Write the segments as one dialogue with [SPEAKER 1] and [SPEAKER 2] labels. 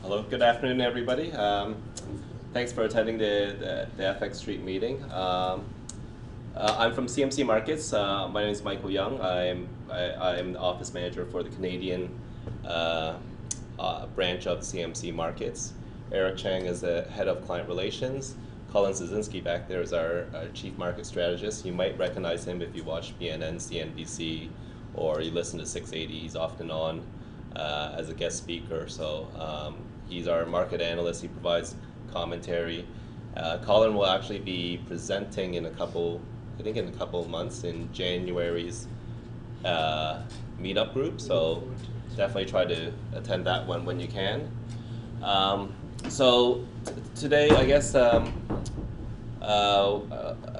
[SPEAKER 1] Hello, good afternoon, everybody. Thanks for attending the FX Street meeting. I'm from CMC Markets. My name is Michael Young. I'm the office manager for the Canadian branch of CMC Markets. Eric Chang is the head of client relations. Colin Zazinski back there is our chief market strategist. You might recognize him if you watch BNN, CNBC, or you listen to 680. He's often on as a guest speaker. So he's our market analyst. He provides commentary. Colin will actually be presenting in a couple of months in January's Meetup group. So definitely try to attend that one when you can. So today, I guess,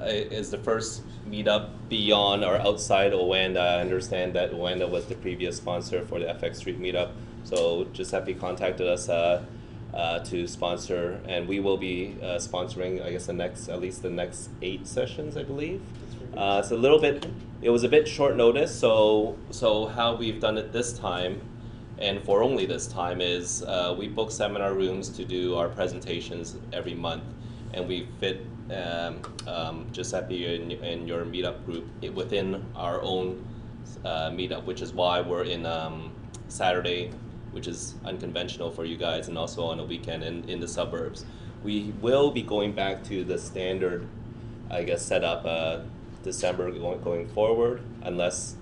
[SPEAKER 1] is the first meetup beyond or outside Owanda. I understand that Owanda was the previous sponsor for the FX Street meetup. So Giuseppe contacted us to sponsor, and we will be sponsoring, I guess, at least the next 8 sessions, I believe. It's a little bit, it was a bit short notice. So how we've done it this time, and for only this time, is we book seminar rooms to do our presentations every month, and we fit Giuseppe and your meetup group within our own meetup, which is why we're in Saturday, which is unconventional for you guys, and also on a weekend in the suburbs. We will be going back to the standard, I guess, setup December going forward, unless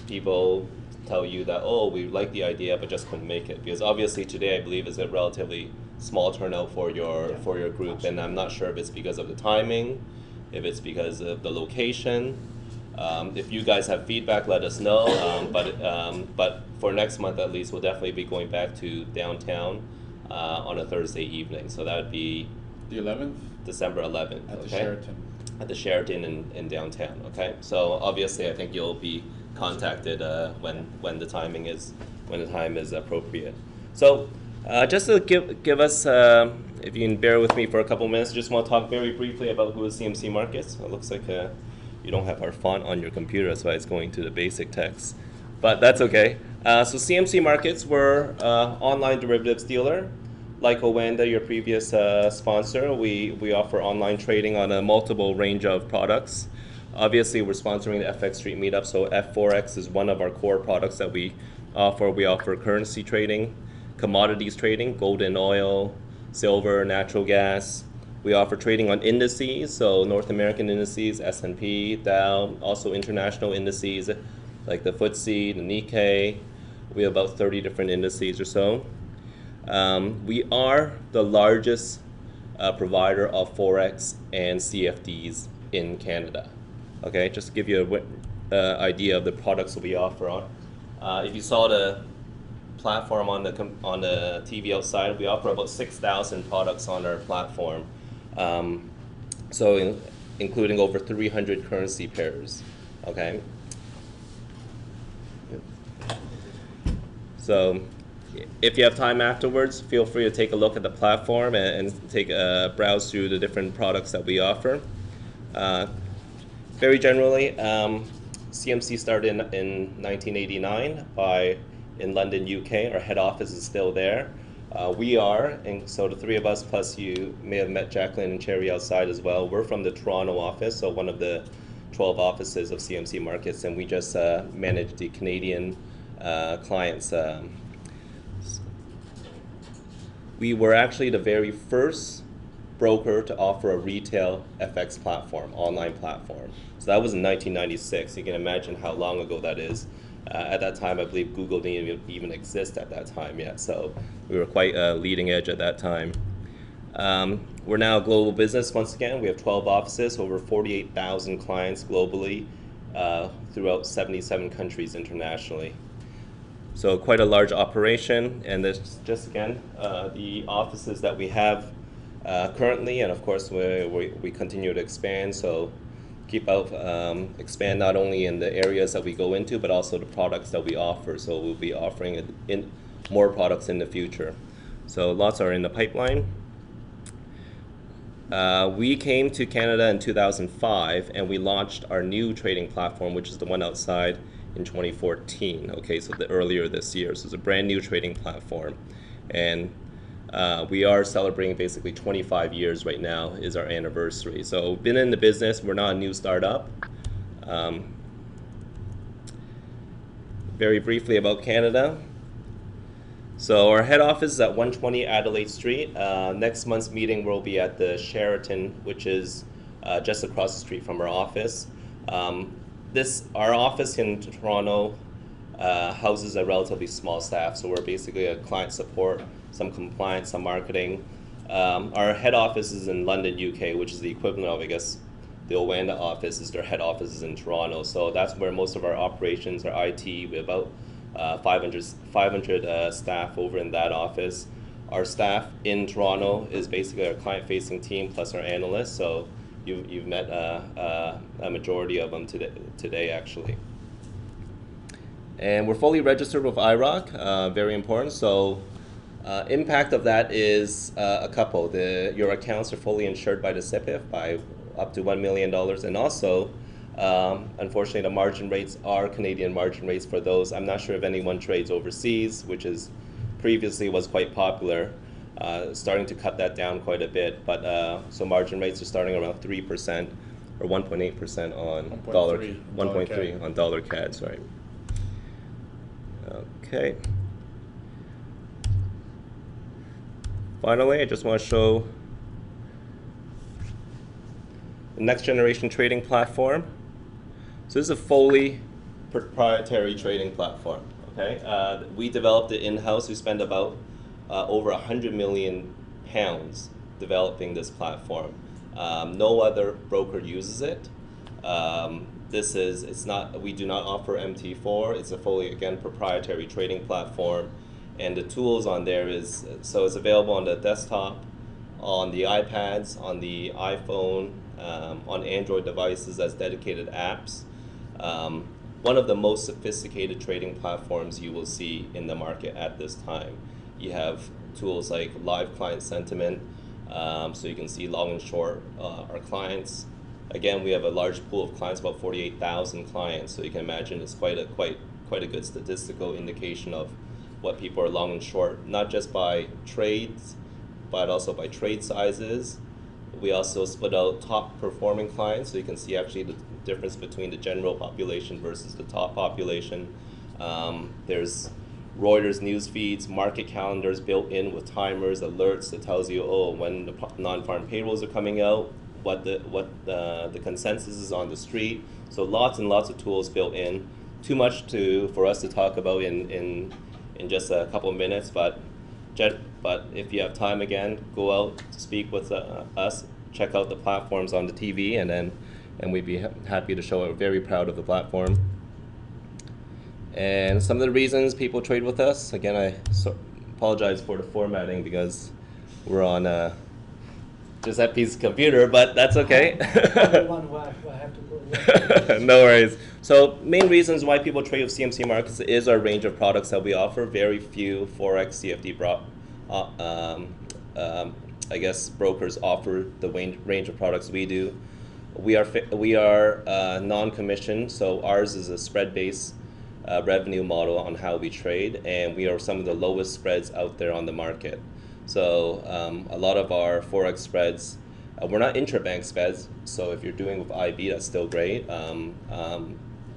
[SPEAKER 1] people tell you that, oh, we like the idea but just couldn't make it, because obviously today I believe is a relatively small turnout for your group, and I'm not sure if it's because of the timing, if it's because of the location. If you guys have feedback, let us know. But for next month at least, we'll definitely be going back to downtown on a Thursday evening. So that would be
[SPEAKER 2] the 11th,
[SPEAKER 1] December 11th.
[SPEAKER 2] at the Sheraton.
[SPEAKER 1] At the Sheraton in downtown. Okay. So obviously, I think you'll be contacted when the time is appropriate. So just to give us, if you can bear with me for a couple minutes, just want to talk very briefly about who is CMC Markets. It looks like you don't have our font on your computer, that's why it's going to the basic text, but that's okay. So CMC Markets, we're online derivatives dealer. Like Owanda, your previous sponsor, we offer online trading on a multiple range of products. Obviously, we're sponsoring the FX Street Meetup, so Forex is one of our core products that we offer. We offer currency trading, commodities trading, gold and oil, silver, natural gas. We offer trading on indices, so North American indices, S&P, Dow, also international indices like the FTSE, the Nikkei. We have about 30 different indices or so. We are the largest provider of Forex and CFDs in Canada. Okay, just to give you an idea of the products that we offer on. If you saw the platform on the TV outside, we offer about 6,000 products on our platform. So including over 300 currency pairs. Okay. So if you have time afterwards, feel free to take a look at the platform and take a browse through the different products that we offer. Very generally, CMC started in 1989 in London, UK. Our head office is still there. We are, and so the 3 of us, plus you may have met Jacqueline and Cherry outside as well. We're from the Toronto office, so one of the 12 offices of CMC Markets, and we just manage the Canadian clients. We were actually the very first broker to offer a retail FX platform, online platform. So that was in 1996. You can imagine how long ago that is. At that time, I believe Google didn't even exist at that time yet, so we were quite leading edge at that time. We're now a global business once again. We have 12 offices, over 48,000 clients globally, throughout 77 countries internationally. So quite a large operation, and this just again the offices that we have currently, and of course we continue to expand. So expand not only in the areas that we go into, but also the products that we offer. So we'll be offering more products in the future. So lots are in the pipeline. We came to Canada in 2005, and we launched our new trading platform, which is the one outside, in 2014. Okay, so earlier this year. So it's a brand new trading platform, and We are celebrating basically 25 years right now is our anniversary. So been in the business, we're not a new startup. Very briefly about Canada. So our head office is at 120 Adelaide Street. Next month's meeting will be at the Sheraton, which is just across the street from our office. Our office in Toronto houses a relatively small staff, so we're basically a client support, some compliance, some marketing. Our head office is in London, UK, which is the equivalent of, I guess, the Owanda office is their head office is in Toronto. So that's where most of our operations, our IT, we have about 500 staff over in that office. Our staff in Toronto is basically our client-facing team plus our analysts. So you've met a majority of them today actually. And we're fully registered with IROC, very important. So impact of that is a couple. Your accounts are fully insured by the CPIF by up to $1 million. And also, unfortunately, the margin rates are Canadian margin rates for those. I'm not sure if anyone trades overseas, which is previously was quite popular. Starting to cut that down quite a bit. But so margin rates are starting around 3% or 1.8% on dollar, 1.3 on dollar CAD, sorry. Okay. Finally, I just want to show the next generation trading platform. So this is a fully proprietary trading platform. Okay, we developed it in-house. We spent about over £100 million developing this platform. No other broker uses it. We do not offer MT4. It's a fully, again, proprietary trading platform. And the tools on there so it's available on the desktop, on the iPads, on the iPhone, on Android devices as dedicated apps. One of the most sophisticated trading platforms you will see in the market at this time. You have tools like live client sentiment, so you can see long and short our clients. Again, we have a large pool of clients, about 48,000 clients, so you can imagine it's quite a good statistical indication of what people are long and short, not just by trades, but also by trade sizes. We also split out top performing clients, so you can see actually the difference between the general population versus the top population. There's Reuters news feeds, market calendars built in with timers, alerts that tells you, when the non-farm payrolls are coming out, what the consensus is on the street. So lots and lots of tools built in. Too much for us to talk about in just a couple of minutes, but if you have time, again, go out, speak with us, check out the platforms on the TV, and we'd be happy to show it. We're very proud of the platform. And some of the reasons people trade with us, again, I apologize for the formatting because we're on Giuseppe's computer, but that's okay. No worries. So main reasons why people trade with CMC Markets is our range of products that we offer. Very few Forex CFD brokers offer the range of products we do. We are non-commissioned, so ours is a spread-based revenue model on how we trade, and we are some of the lowest spreads out there on the market. So a lot of our Forex spreads, we're not intrabank spreads, so if you're doing with IB, that's still great.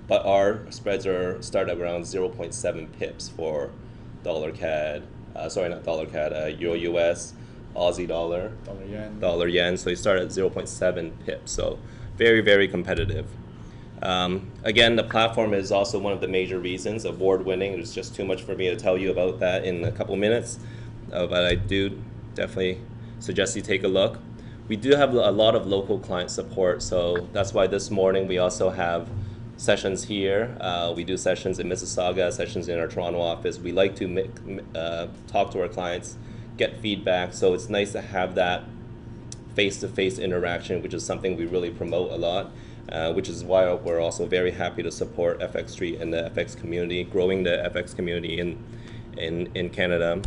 [SPEAKER 1] But our spreads start at around 0.7 pips for dollar CAD, Euro US, Aussie dollar, dollar yen. So you start at 0.7 pips, so very, very competitive. Again, the platform is also one of the major reasons, award-winning. There's just too much for me to tell you about that in a couple minutes, but I do definitely suggest you take a look. We do have a lot of local client support, so that's why this morning we also have sessions here. We do sessions in Mississauga, sessions in our Toronto office. We like to talk to our clients, get feedback, so it's nice to have that face-to-face interaction, which is something we really promote a lot, which is why we're also very happy to support FX Street and the FX community, growing the FX community in Canada.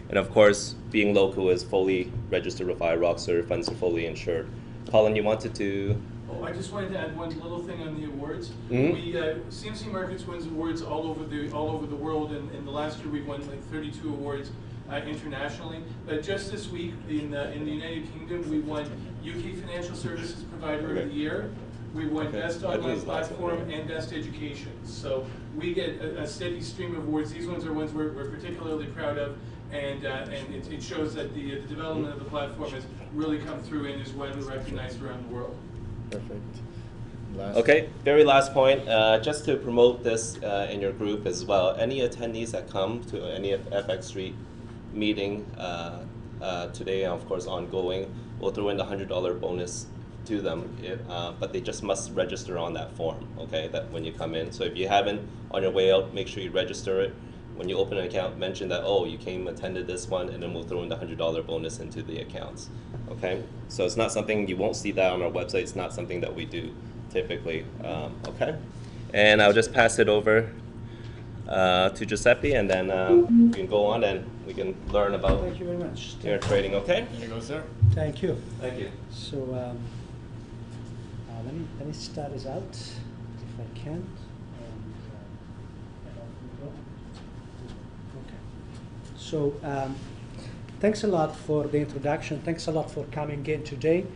[SPEAKER 1] And of course, being local is fully registered with IROC, so your funds are fully insured. Colin, you wanted to?
[SPEAKER 2] Oh, I just wanted to add one little thing on the awards.
[SPEAKER 1] Mm-hmm.
[SPEAKER 2] CMC Markets wins awards all over the world, and in the last year we won like 32 awards. internationally. But just this week in the United Kingdom, we won UK Financial Services Provider of the Year. We won Best Online Platform and Best Education. So we get a steady stream of awards. These ones are ones we're particularly proud of, and it shows that the development of the platform has really come through and is widely recognized around the world.
[SPEAKER 1] Perfect. Okay, very last point, just to promote this in your group as well. Any attendees that come to any FX Street meeting today, and of course ongoing, we'll throw in the $100 bonus to them, but they just must register on that form, okay, that when you come in. So if you haven't, on your way out, make sure you register it. When you open an account, mention that, oh, you attended this one, and then we'll throw in the $100 bonus into the accounts, okay? So it's not something, you won't see that on our website, it's not something that we do typically, okay? And I'll just pass it over to Giuseppe, and then you can go on and we can learn about
[SPEAKER 3] Thank you very much.
[SPEAKER 1] your trading, okay?
[SPEAKER 2] There you go, sir.
[SPEAKER 3] Thank you.
[SPEAKER 1] Thank you.
[SPEAKER 3] So let me start this out if I can. And, okay. So thanks a lot for the introduction. Thanks a lot for coming in today.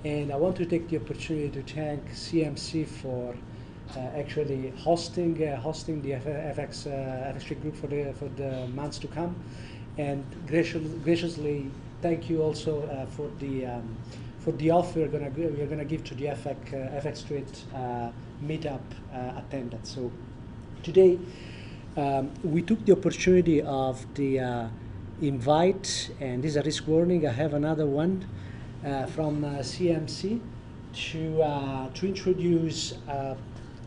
[SPEAKER 3] And I want to take the opportunity to thank CMC for actually hosting the FX Street group for the months to come, and graciously thank you also for the offer we're gonna give to the FX Street meetup attendance. So today we took the opportunity of the invite, and this is a risk warning. I have another one from CMC to introduce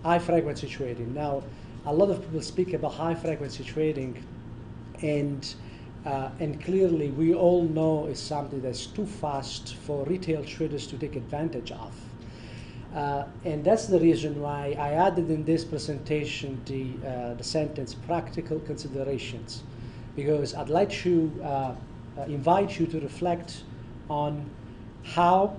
[SPEAKER 3] high frequency trading. Now, a lot of people speak about high frequency trading, and clearly we all know it's something that's too fast for retail traders to take advantage of. And that's the reason why I added in this presentation the sentence "practical considerations," because I'd like to invite you to reflect on how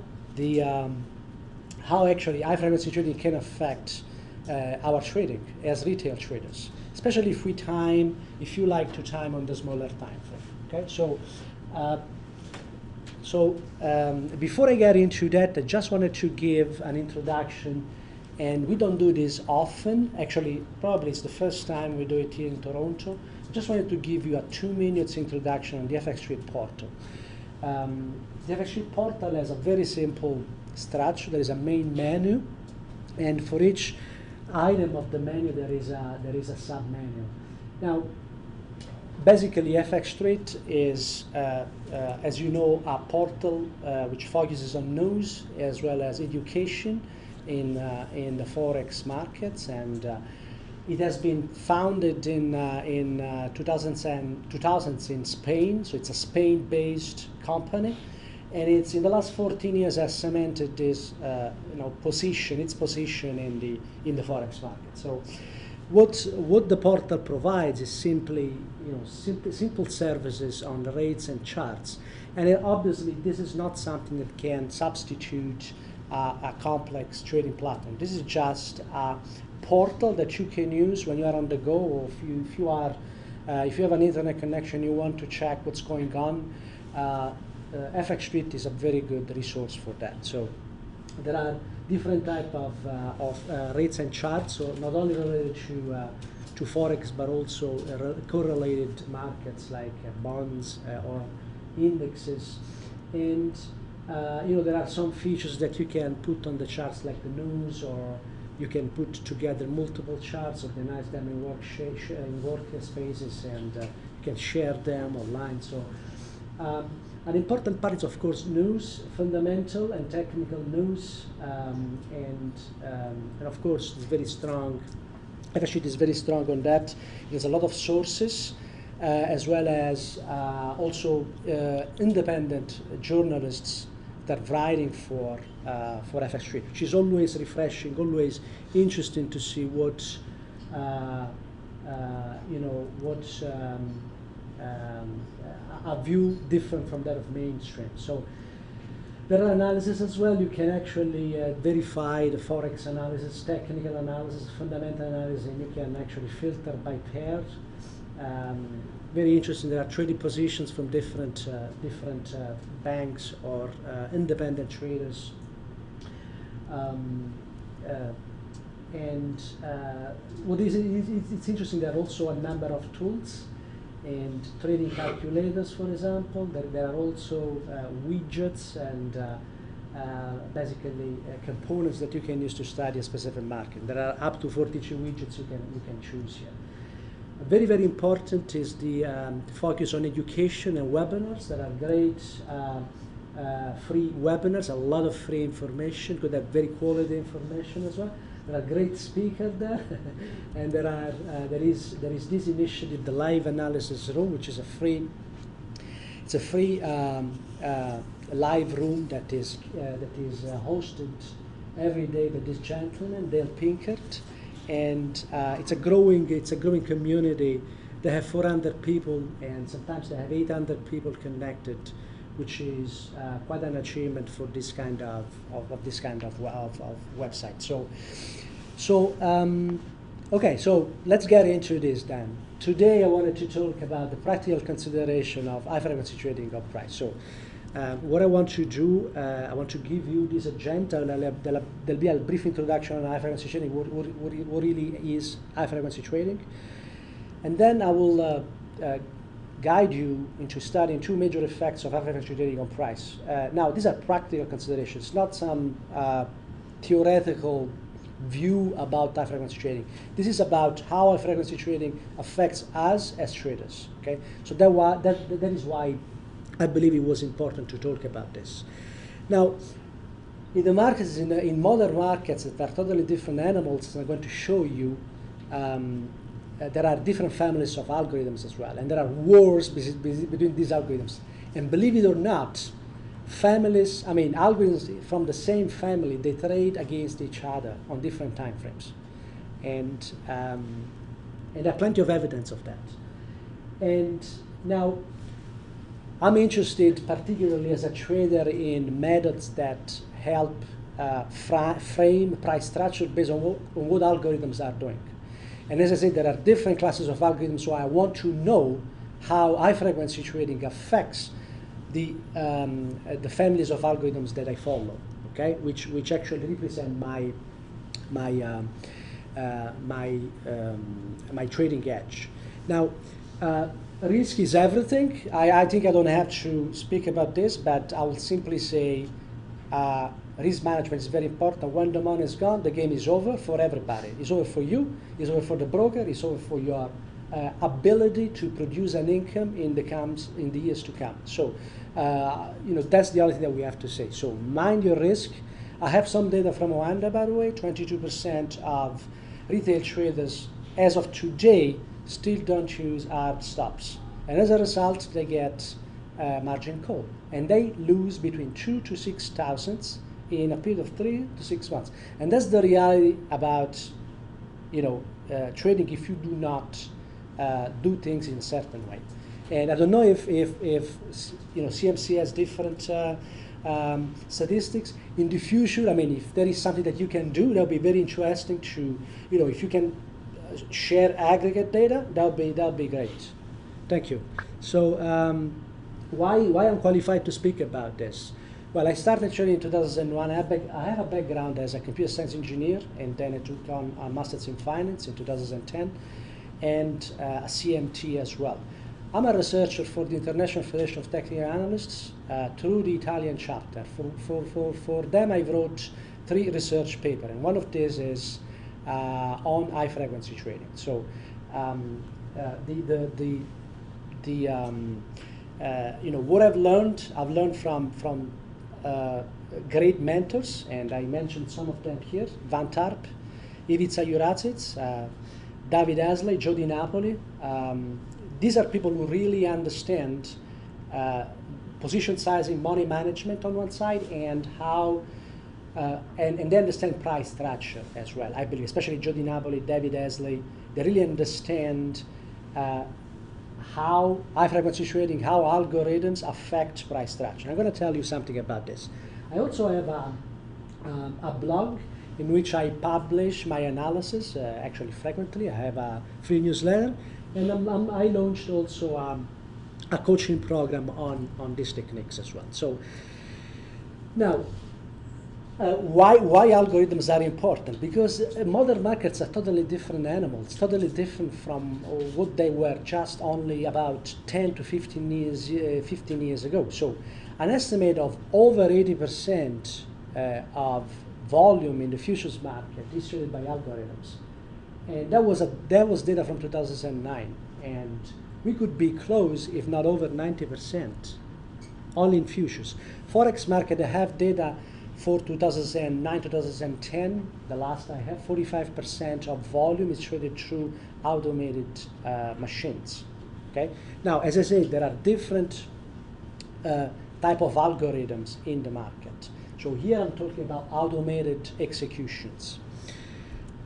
[SPEAKER 3] actually high frequency trading can affect our trading as retail traders, especially if you like to time on the smaller time frame. Okay, so before I get into that, I just wanted to give an introduction, and we don't do this often. Actually, probably it's the first time we do it here in Toronto. I just wanted to give you a 2-minute introduction on the FX Street portal. The FX Street portal has a very simple structure. There is a main menu, and for each item of the menu there is a sub-menu. Now, basically, FX Street is, as you know, a portal which focuses on news as well as education in the Forex markets, and it has been founded in 2000s in Spain, so it's a Spain-based company, and it's in the last 14 years has cemented this its position in the Forex market. So what the portal provides is simply simple services on the rates and charts, and obviously this is not something that can substitute a complex trading platform. This is just a portal that you can use when you are on the go, or if you have an internet connection, you want to check what's going on. FX Street is a very good resource for that. So there are different type of rates and charts, so not only related to Forex, but also correlated markets like bonds or indexes. And there are some features that you can put on the charts, like the news, or you can put together multiple charts, organize them in workspaces, and you can share them online. So an important part is, of course, news, fundamental and technical news, and of course it's very strong. FX is very strong on that. There's a lot of sources, as well as also independent journalists that are writing for FX, which is always refreshing, always interesting to see what a view different from that of mainstream. So there are analysis as well. You can actually verify the Forex analysis, technical analysis, fundamental analysis, and you can actually filter by pairs. Very interesting. There are trading positions from different banks or independent traders. It's interesting. There are also a number of tools and trading calculators, for example. There are also widgets and basically components that you can use to study a specific market. There are up to 42 widgets you can choose here. Very, very important is the focus on education and webinars. There are great free webinars, a lot of free information, could have very quality information as well. There are great speakers there, and there is this initiative, the Live Analysis Room, which is a free live room that is hosted every day by this gentleman, Dale Pinkert. And it's a growing community. They have 400 people, and sometimes they have 800 people connected, which is quite an achievement for this kind of website. Okay, so let's get into this then. Today I wanted to talk about the practical consideration of high frequency trading of price. So what I want to do, I want to give you this agenda. There'll be a brief introduction on high frequency trading, what really is high frequency trading. And then I will guide you into studying two major effects of high frequency trading on price. Now, these are practical considerations, not some theoretical view about high frequency trading. This is about how high frequency trading affects us as traders. Okay, so that is why I believe it was important to talk about this. Now, in the markets, in modern markets that are totally different animals, I'm going to show you there are different families of algorithms as well, and there are wars between these algorithms. And believe it or not, algorithms from the same family, they trade against each other on different time frames, and there are plenty of evidence of that. And now, I'm interested, particularly as a trader, in methods that help frame price structure based on what algorithms are doing. And as I said, there are different classes of algorithms, so I want to know how high frequency trading affects the families of algorithms that I follow, okay, which actually represent my trading edge. Now, risk is everything. I think I don't have to speak about this, but I will simply say risk management is very important. When the money is gone, the game is over for everybody. It's over for you, it's over for the broker, it's over for your ability to produce an income in the years to come. So, that's the only thing that we have to say. So mind your risk. I have some data from Rwanda, by the way. 22% of retail traders, as of today, still don't use hard stops. And as a result, they get margin call. And they lose between 2,000 to 6,000 in a period of 3 to 6 months. And that's the reality about trading if you do not do things in a certain way. And I don't know if CMC has different statistics. In the future, if there is something that you can do, that would be very interesting to, if you can share aggregate data, that would be great. Thank you. So why I'm qualified to speak about this? Well, I started trading in 2001. I have a background as a computer science engineer, and then I took on a master's in finance in 2010, and a CMT as well. I'm a researcher for the International Federation of Technical Analysts through the Italian chapter. For them, I wrote 3 research papers, and one of these is on high frequency trading. So what I've learned from great mentors, and I mentioned some of them here: Van Tarp, Ivica Juracic, David Asley, Joe Di Napoli. These are people who really understand position sizing, money management on one side, and how and they understand price structure as well. I believe, especially Joe Di Napoli, David Asley, they really understand how high frequency trading, how algorithms affect price structure. I'm going to tell you something about this. I also have a blog in which I publish my analysis, actually frequently. I have a free newsletter, and I launched also a coaching program on these techniques as well. So now, why algorithms are important? Because modern markets are totally different animals, totally different from what they were just only about 10 to 15 years ago. So an estimate of over 80% of volume in the futures market is traded by algorithms. And that was data from 2009. And we could be close, if not over 90%, only in futures. Forex market, I have data for 2009, 2010, the last I have, 45% of volume is traded through automated machines. Okay. Now, as I said, there are different type of algorithms in the market. So here I'm talking about automated executions.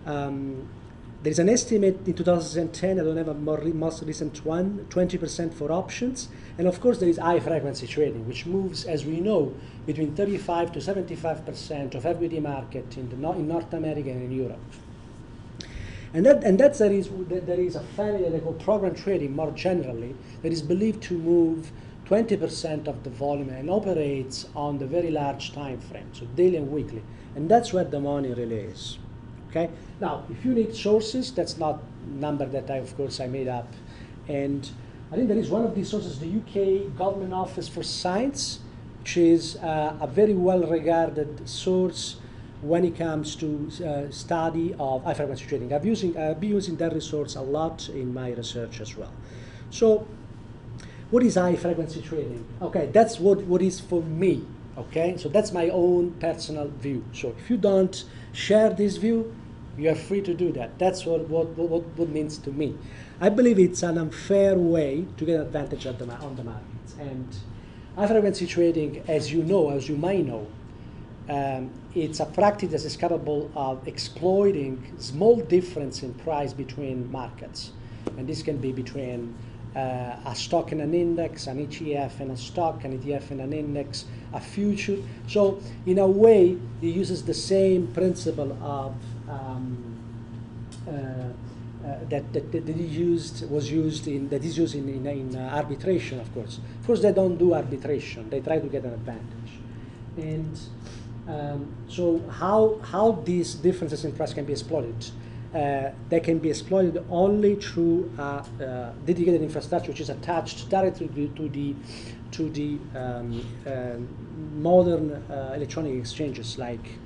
[SPEAKER 3] There's an estimate in 2010, I don't have a most recent one, 20% for options. And of course there is high frequency trading, which moves, as we know, between 35 to 75% of equity market in North America and in Europe. And that's there is a family that they call program trading more generally that is believed to move 20% of the volume and operates on the very large time frame, so daily and weekly. And that's where the money really is. Okay? Now, if you need sources, that's not a number that of course I made up. And I think there is one of these sources, the UK Government Office for Science, which is a very well-regarded source when it comes to study of high frequency trading. I've been using that resource a lot in my research as well. So, what is high frequency trading? Okay, that's what is for me. Okay, so that's my own personal view. So if you don't share this view, you are free to do that. That's what means to me. I believe it's an unfair way to get advantage on the markets. And high frequency trading, as you know, as you might know, it's a practice that is capable of exploiting small difference in price between markets. And this can be between a stock and an index, an ETF and a stock, an ETF and an index, a future. So in a way, it uses the same principle of that is used in arbitration, of course. Of course, they don't do arbitration; they try to get an advantage. And so, how these differences in price can be exploited? They can be exploited only through dedicated infrastructure, which is attached directly to the modern electronic exchanges like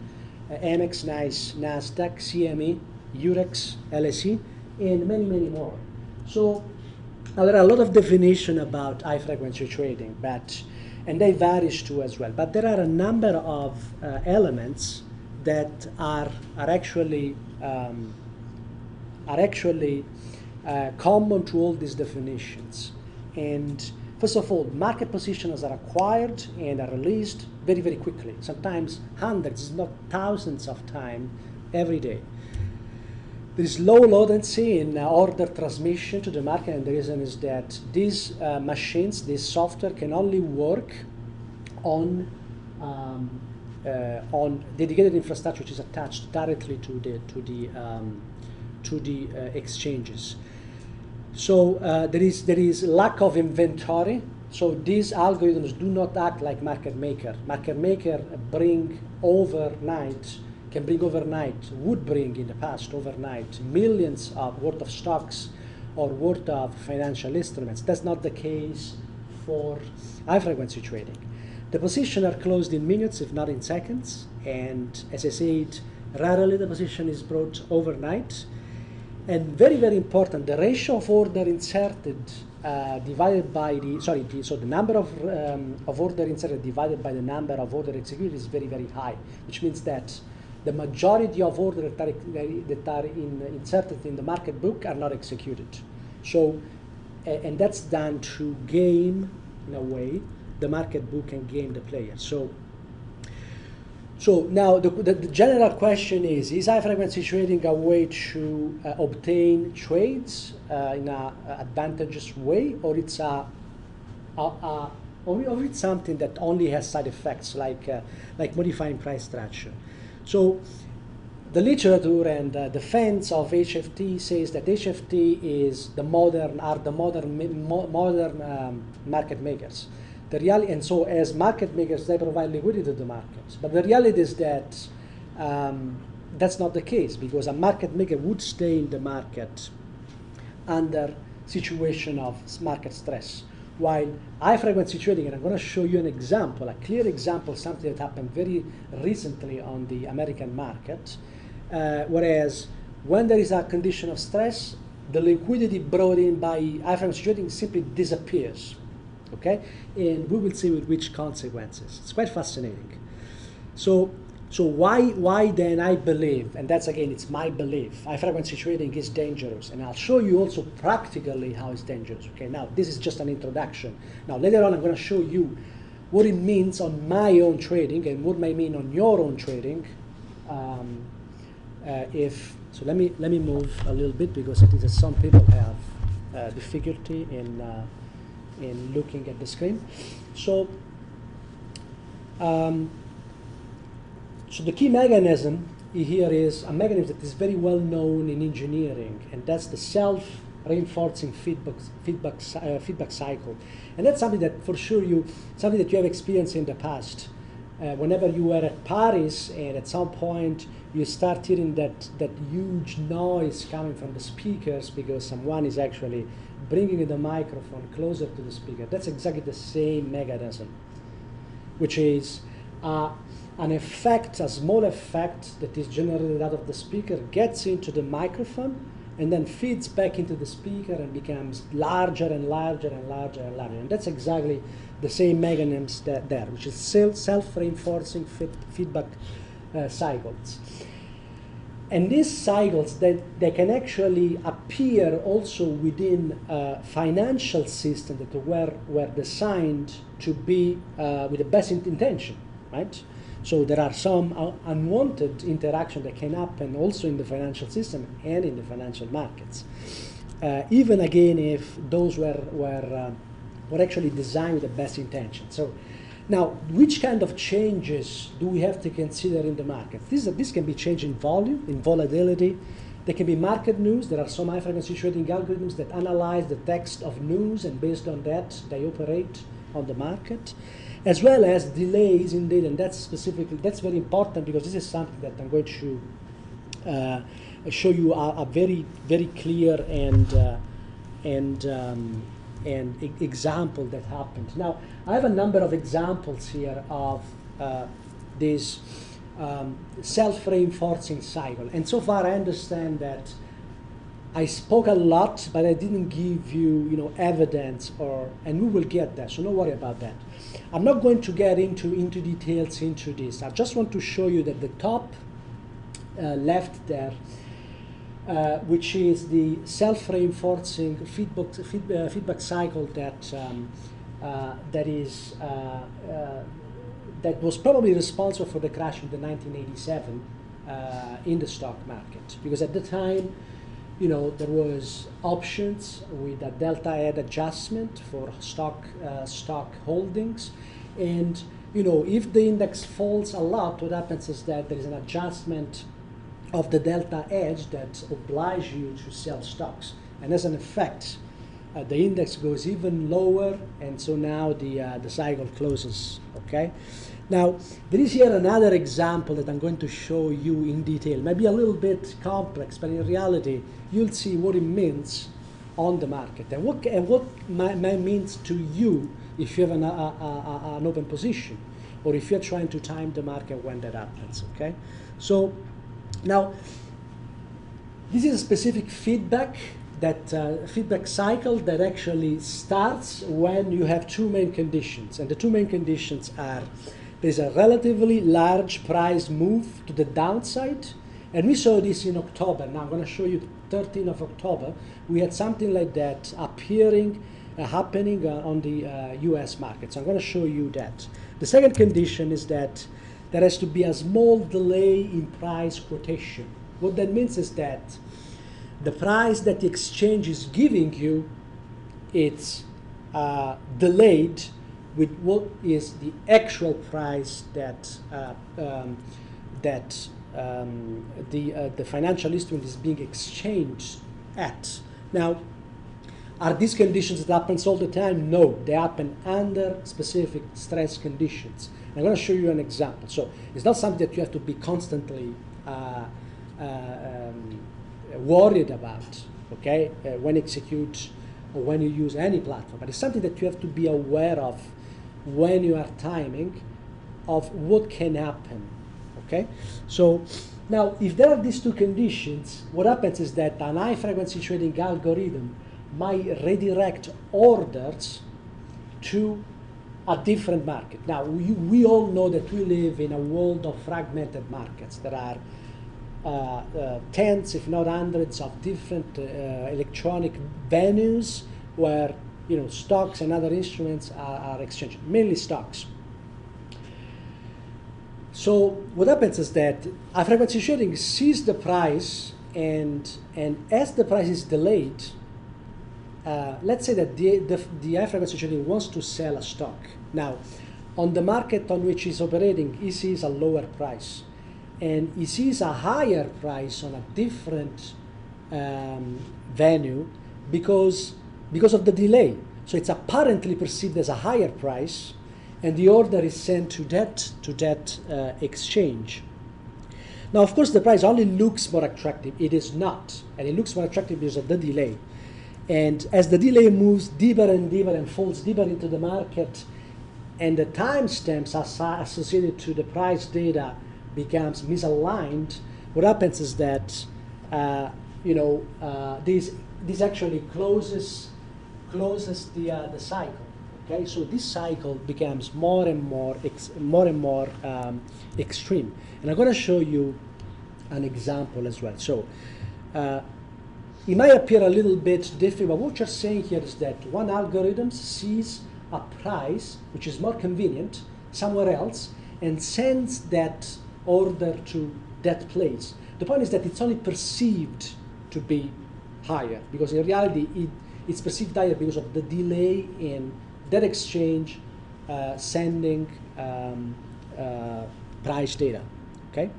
[SPEAKER 3] Amex, NICE, Nasdaq, CME, Eurex, LSE, and many, many more. So there are a lot of definition about high frequency trading, and they vary too as well. But there are a number of elements that are actually common to all these definitions. And first of all, market positions are acquired and are released very, very quickly. Sometimes hundreds, if not thousands of times every day. There is low latency in order transmission to the market, and the reason is that these machines, this software, can only work on dedicated infrastructure which is attached directly to the exchanges. So there is lack of inventory. So these algorithms do not act like market maker. Market maker would bring in the past overnight millions of worth of stocks or worth of financial instruments. That's not the case for high frequency trading. The positions are closed in minutes, if not in seconds. And as I said, rarely the position is brought overnight. And very, very important, the ratio of order inserted divided by the number of order inserted divided by the number of order executed is very, very high, which means that the majority of orders that are inserted in the market book are not executed. So, and that's done to game, in a way, the market book and game the player. So now the general question is high frequency trading a way to obtain trades in an advantageous way, or it's something that only has side effects like modifying price structure? So the literature and defense of HFT says that HFT is the modern market makers. The reality, and so as market makers, they provide liquidity to the markets. But the reality is that that's not the case, because a market maker would stay in the market under situation of market stress. While high frequency trading, and I'm going to show you an example, a clear example, something that happened very recently on the American market, whereas when there is a condition of stress, the liquidity brought in by high frequency trading simply disappears. Okay, and we will see with which consequences. It's quite fascinating. So why then I believe, and that's again, it's my belief, high frequency trading is dangerous, and I'll show you also practically how it's dangerous. Okay, now this is just an introduction. Now later on I'm going to show you what it means on my own trading and what may mean on your own trading. So let me move a little bit, because I think that some people have difficulty in looking at the screen. So so the key mechanism here is a mechanism that is very well known in engineering, and that's the self-reinforcing feedback cycle. And that's something that for sure something that you have experienced in the past. Whenever you were at Paris and at some point you start hearing that huge noise coming from the speakers because someone is actually bringing the microphone closer to the speaker. That's exactly the same mechanism, which is an effect, a small effect that is generated out of the speaker, gets into the microphone and then feeds back into the speaker and becomes larger and larger and larger and larger. And that's exactly the same mechanisms there, which is self-reinforcing feedback cycles. And these cycles, they can actually appear also within financial systems that were designed to be with the best intention, right? So there are some unwanted interaction that can happen also in the financial system and in the financial markets, even again if those were actually designed with the best intention. So now, which kind of changes do we have to consider in the market? This can be change in volume, in volatility. There can be market news. There are some high frequency trading algorithms that analyze the text of news, and based on that, they operate on the market, as well as delays in data. And that's very important, because this is something that I'm going to show you a very, very clear and example that happened. Now, I have a number of examples here of this self-reinforcing cycle. And so far, I understand that I spoke a lot, but I didn't give you, evidence, and we will get there. So don't worry about that. I'm not going to get into details into this. I just want to show you that the top left there, which is the self-reinforcing feedback cycle that was probably responsible for the crash in the 1987 in the stock market, because at the time, there was options with a delta head adjustment for stock holdings, and if the index falls a lot, what happens is that there is an adjustment of the delta edge that obliges you to sell stocks, and as an effect, the index goes even lower, and so now the cycle closes. Okay. Now there is here another example that I'm going to show you in detail. Maybe a little bit complex, but in reality, you'll see what it means on the market and what might means to you if you have an open position, or if you're trying to time the market when that happens. Okay. So now, this is a specific feedback cycle that actually starts when you have two main conditions. And the two main conditions are, there's a relatively large price move to the downside. And we saw this in October. Now I'm going to show you 13th of October. We had something like that happening on the US market. So I'm going to show you that. The second condition is that there has to be a small delay in price quotation. What that means is that the price that the exchange is giving you, it's delayed with what is the actual price that the financial instrument is being exchanged at. Now, are these conditions that happens all the time? No, they happen under specific stress conditions. I'm going to show you an example. So it's not something that you have to be constantly worried about, okay, when you execute or when you use any platform. But it's something that you have to be aware of when you are timing of what can happen, okay? So now, if there are these two conditions, what happens is that an high-frequency trading algorithm might redirect orders to a different market. Now, we all know that we live in a world of fragmented markets. There are tens, if not hundreds, of different electronic venues where stocks and other instruments are exchanged, mainly stocks. So what happens is that high-frequency trading sees the price, and as the price is delayed, let's say that the high-frequency trading wants to sell a stock. Now, on the market on which he's operating, he sees a lower price, and he sees a higher price on a different venue because of the delay. So it's apparently perceived as a higher price, and the order is sent to that exchange. Now, of course, the price only looks more attractive. It is not, and it looks more attractive because of the delay. And as the delay moves deeper and deeper and falls deeper into the market, and the timestamps associated to the price data becomes misaligned, what happens is that this actually closes the cycle. Okay, so this cycle becomes more and more extreme, and I'm going to show you an example as well. So it might appear a little bit different, but what you're saying here is that one algorithm sees a price which is more convenient somewhere else and sends that order to that place. The point is that it's only perceived to be higher, because in reality it's perceived higher because of the delay in that exchange sending price data. Okay,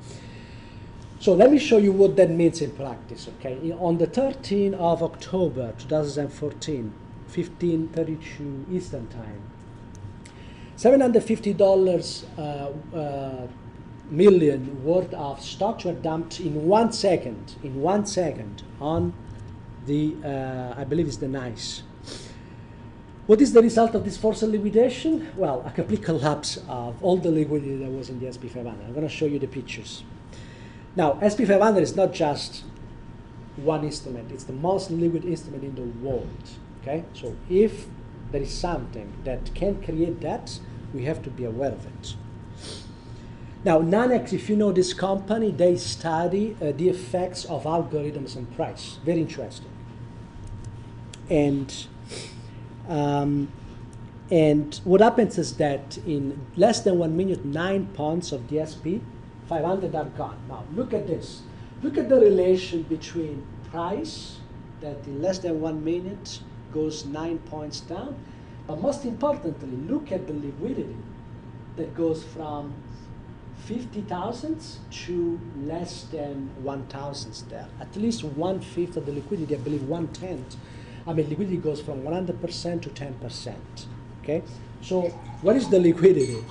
[SPEAKER 3] so let me show you what that means in practice. Okay, on the 13th of October 2014, 15:32 Eastern Time, $750 million worth of stocks were dumped in 1 second. In 1 second on the I believe it's the NICE. What is the result of this forced liquidation? Well, a complete collapse of all the liquidity that was in the SP 500. I'm going to show you the pictures. Now, SP 500 is not just one instrument. It's the most liquid instrument in the world. Okay? So if there is something that can create that, we have to be aware of it. Now, Nanex, if you know this company, they study the effects of algorithms on price. Very interesting. And what happens is that in less than 1 minute, 9 points of the SP 500 are gone. Now, look at this. Look at the relation between price, that in less than 1 minute goes 9 points down, but most importantly, look at the liquidity that goes from 50,000 to less than 1,000 there. At least 1/5 of the liquidity, I believe 1/10. I mean, liquidity goes from 100% to 10%. Okay, so what is the liquidity?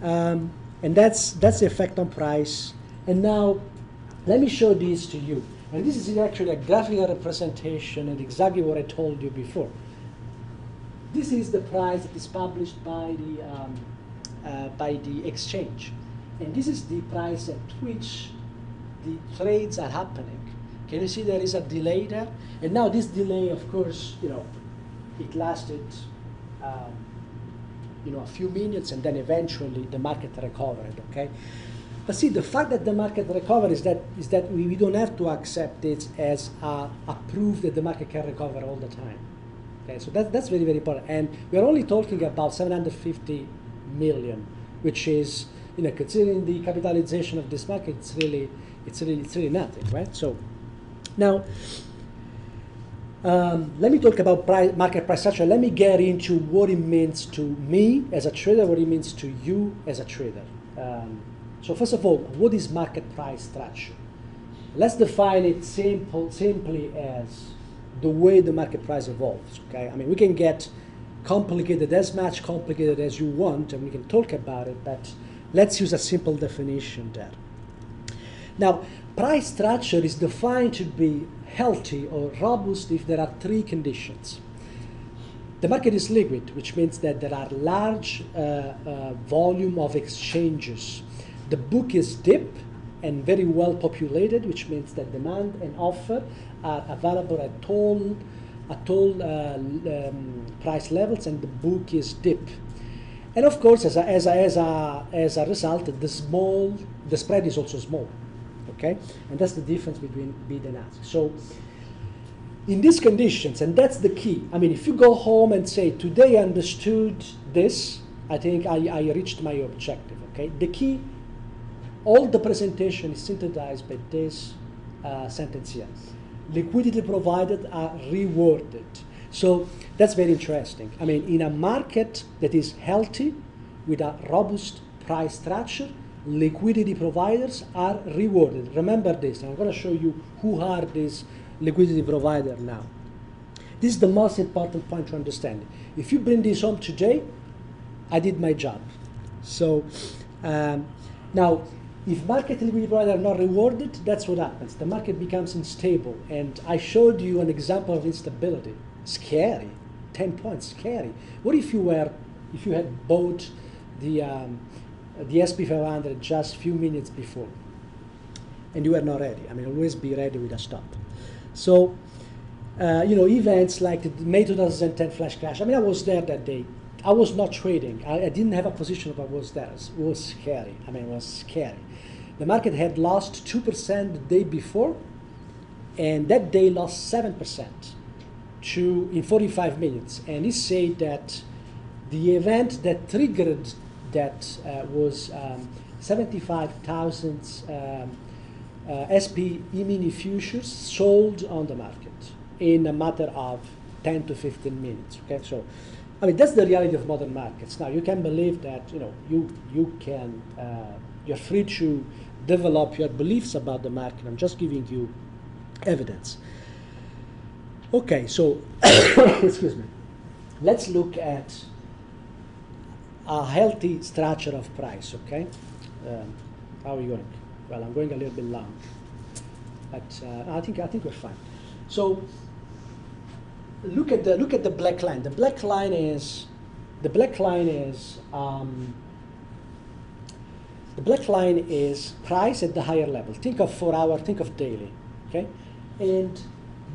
[SPEAKER 3] And that's the effect on price. And now, let me show this to you. And this is actually a graphical representation and exactly what I told you before. This is the price that is published by the exchange, and this is the price at which the trades are happening. Can you see there is a delay there? And now this delay, of course, it lasted, a few minutes, and then eventually the market recovered. Okay, but see, the fact that the market recovered is that we don't have to accept it as a proof that the market can recover all the time. Okay, so that's very, very important. And we're only talking about 750 million, which is, considering the capitalization of this market, it's really nothing, right? So now, let me talk about market price structure. Let me get into what it means to me as a trader, what it means to you as a trader. So first of all, what is market price structure? Let's define it simply as the way the market price evolves. Okay, I mean we can get complicated, as much complicated as you want, and we can talk about it, but let's use a simple definition there. Now, price structure is defined to be healthy or robust if there are three conditions. The market is liquid, which means that there are large volume of exchanges. The book is deep and very well populated, which means that demand and offer are available at all price levels, and the book is deep. And of course, as a result, the spread is also small. Okay, and that's the difference between bid and ask. So in these conditions, and that's the key. I mean, if you go home and say, today I understood this, I think I reached my objective. Okay, the key, all the presentation is synthesized by this sentence here. Liquidity provided are rewarded. So that's very interesting. I mean, in a market that is healthy with a robust price structure, liquidity providers are rewarded. Remember this. I'm going to show you who are these liquidity providers now. This is the most important point to understand. If you bring this home today, I did my job. So now, if market liquidity providers are not rewarded, that's what happens. The market becomes unstable. And I showed you an example of instability. Scary. 10 points, scary. What if you had bought the SP 500 just a few minutes before and you were not ready? I mean, always be ready with a stop. So, events like the May 2010 flash crash, I mean, I was there that day. I was not trading. I didn't have a position, but I was there. It was scary. I mean, it was scary. The market had lost 2% the day before, and that day lost 7% in 45 minutes. And he said that the event that triggered that was 75,000 SP E-mini futures sold on the market in a matter of 10 to 15 minutes. Okay, so I mean that's the reality of modern markets. Now you can believe that you're free to develop your beliefs about the market. I'm just giving you evidence. Okay, so excuse me. Let's look at a healthy structure of price. Okay, how are we going? Well, I'm going a little bit long, but I think we're fine. So look at the black line. The black line is price at the higher level. Think of 4 hour. Think of daily. Okay, and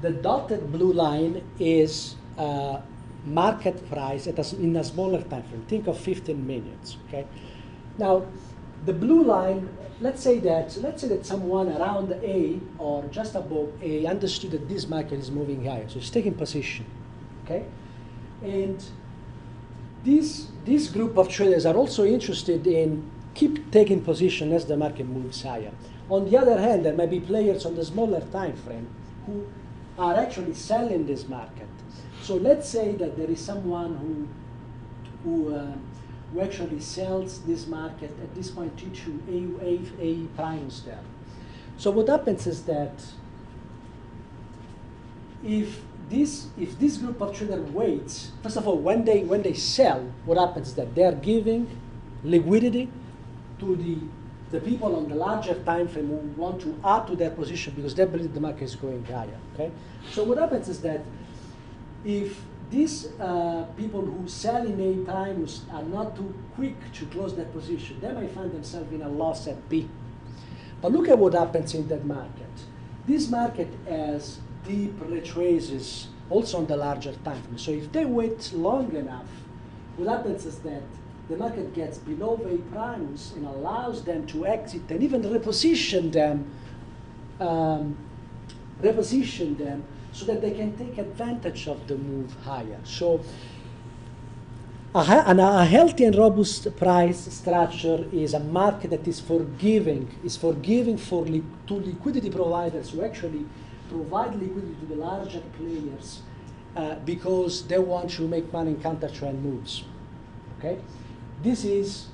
[SPEAKER 3] the dotted blue line is market price in a smaller time frame. Think of 15 minutes. Okay, now the blue line. Let's say that someone around A or just above A understood that this market is moving higher, so it's taking position. Okay, and this group of traders are also interested in keep taking position as the market moves higher. On the other hand, there may be players on the smaller time frame who are actually selling this market. So let's say that there is someone who actually sells this market at this point due to A primes there. So what happens is that if this group of traders waits, first of all, when they sell, what happens is that they are giving liquidity to the people on the larger time frame who want to add to their position because they believe the market is going higher. Okay, so what happens is that if these people who sell in A times are not too quick to close their position, they might find themselves in a loss at B. But look at what happens in that market. This market has deep retraces also on the larger time frame. So if they wait long enough, what happens is that the market gets below A primes and allows them to exit and even reposition them so that they can take advantage of the move higher. So a healthy and robust price structure is a market that is forgiving to liquidity providers who actually provide liquidity to the larger players because they want to make money in counter trend moves. Okay, this is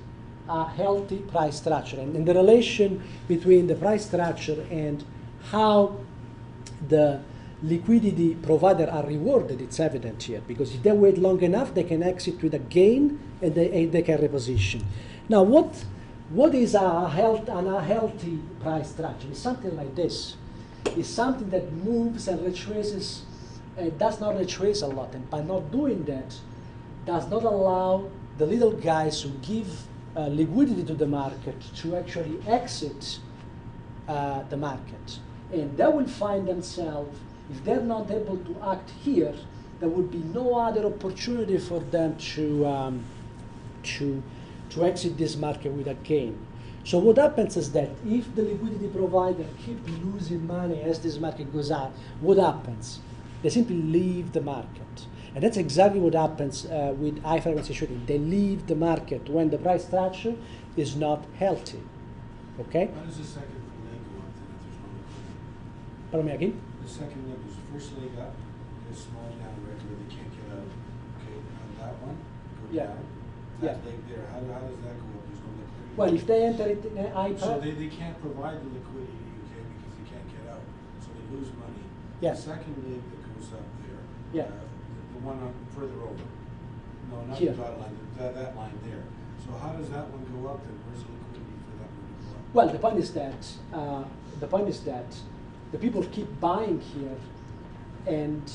[SPEAKER 3] a healthy price structure. And the relation between the price structure and how the liquidity provider are rewarded, it's evident here, because if they wait long enough, they can exit with a gain and they can reposition. Now, what is an unhealthy price structure? It's something like this. It's something that moves and retraces, does not retrace a lot, and by not doing that, does not allow the little guys who give liquidity to the market to actually exit the market. And they will find themselves, if they're not able to act here, there would be no other opportunity for them to exit this market with a gain. So what happens is that if the liquidity provider keep losing money as this market goes up, what happens? They simply leave the market. And that's exactly what happens with high frequency trading. They leave the market when the price structure is not healthy. Okay?
[SPEAKER 4] How does the second leg go up then if there's no liquidity?
[SPEAKER 3] Pardon me again?
[SPEAKER 4] The second leg was the first leg up, is small down right where they can't get out. Okay, on that one, go
[SPEAKER 3] Yeah.
[SPEAKER 4] down.
[SPEAKER 3] Yeah.
[SPEAKER 4] That leg there, how does that go up? There's no liquidity.
[SPEAKER 3] Well, if they enter it in a high
[SPEAKER 4] So they can't provide the liquidity, okay, because they can't get out. So they lose money.
[SPEAKER 3] Yeah.
[SPEAKER 4] The second leg that goes up there.
[SPEAKER 3] Yeah.
[SPEAKER 4] The one on further over. No, not
[SPEAKER 3] Here.
[SPEAKER 4] the dotted line, that line there. So how does that one go up then? Where's the liquidity for that one to go up?
[SPEAKER 3] Well, the point is that the people keep buying here, and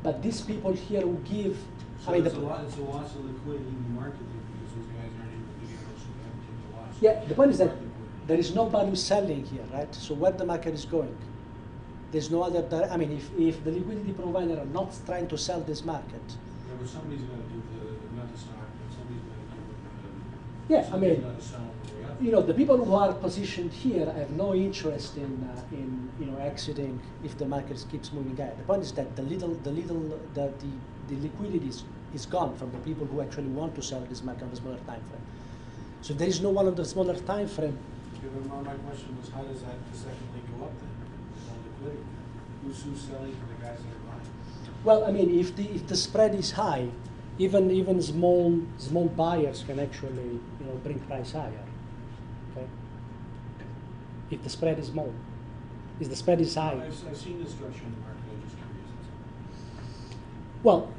[SPEAKER 3] but these people here who give.
[SPEAKER 4] So
[SPEAKER 3] I mean,
[SPEAKER 4] it's a loss of liquidity in the market there because those guys aren't able to get out, so they have to take the loss.
[SPEAKER 3] yeah. The point is that there is nobody selling here, right? So where the market is going, there's no other. I mean, if the liquidity provider are not trying to sell this market.
[SPEAKER 4] Yeah, but somebody's got to do not the stock, but somebody's got to do
[SPEAKER 3] Yeah, I mean,
[SPEAKER 4] got to sell on the way up.
[SPEAKER 3] you know, the people who are positioned here have no interest in exiting if the market keeps moving up. The point is that the liquidity is gone from the people who actually want to sell this market on the smaller time frame. So there is no one on the smaller time frame.
[SPEAKER 4] Okay, but my question was, how does the second leg go up then? There's no liquidity. Who's selling to the guys that are buying?
[SPEAKER 3] Well, I mean, if the spread is high, even small buyers can actually bring price higher. Okay. If the spread is small, if the spread is high.
[SPEAKER 4] I've seen this structure in the market. I'm just curious.
[SPEAKER 3] Well,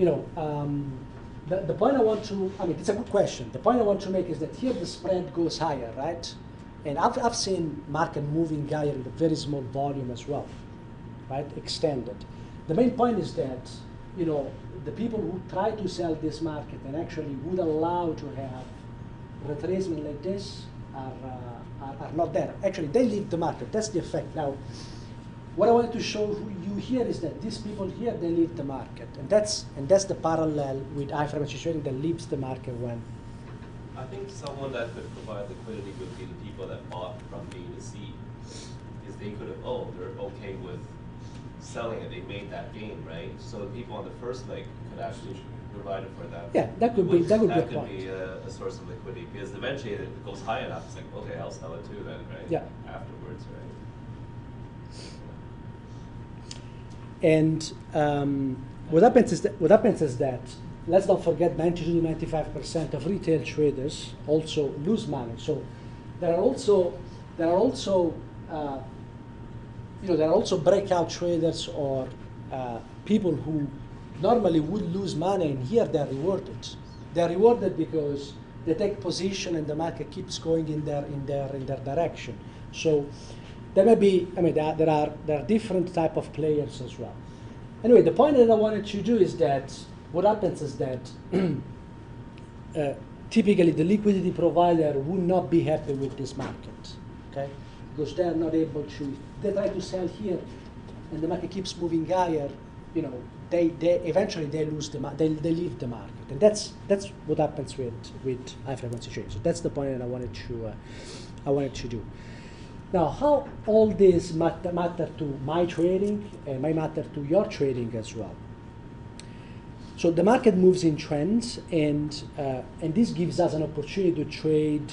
[SPEAKER 3] the point I want to, it's a good question. The point I want to make is that here the spread goes higher, right? And I've seen market moving higher with a very small volume as well, right? Extended. The main point is that, the people who try to sell this market and actually would allow to have retracement like this are not there. Actually, they leave the market. That's the effect. Now, what I wanted to show you here is that these people here, they leave the market. And that's the parallel with high frequency trading that leaves the market when.
[SPEAKER 1] I think someone that could provide liquidity would be the people that bought from A to C, because they could have, they're okay with selling it. They made that gain, right? So the people on the first leg could actually provide it for them.
[SPEAKER 3] Yeah, that could be a point.
[SPEAKER 1] That could be a source of liquidity, because eventually it goes high enough. It's like, okay, I'll sell it too then, right?
[SPEAKER 3] Yeah.
[SPEAKER 1] Afterwards, right?
[SPEAKER 3] And what happens is that let's not forget 92 to 95% of retail traders also lose money. So there are also breakout traders or people who normally would lose money, and here they're rewarded. They're rewarded because they take position and the market keeps going in their direction. So there may be, there are different type of players as well. Anyway, the point that I wanted to do is that what happens is that typically the liquidity provider would not be happy with this market, okay? Because they are not able to. They try to sell here, and the market keeps moving higher. They eventually they lose they leave the market, and that's what happens with high frequency trading. So that's the point that I wanted to do. Now, how all this matter to my trading and might matter to your trading as well. So the market moves in trends, and this gives us an opportunity to trade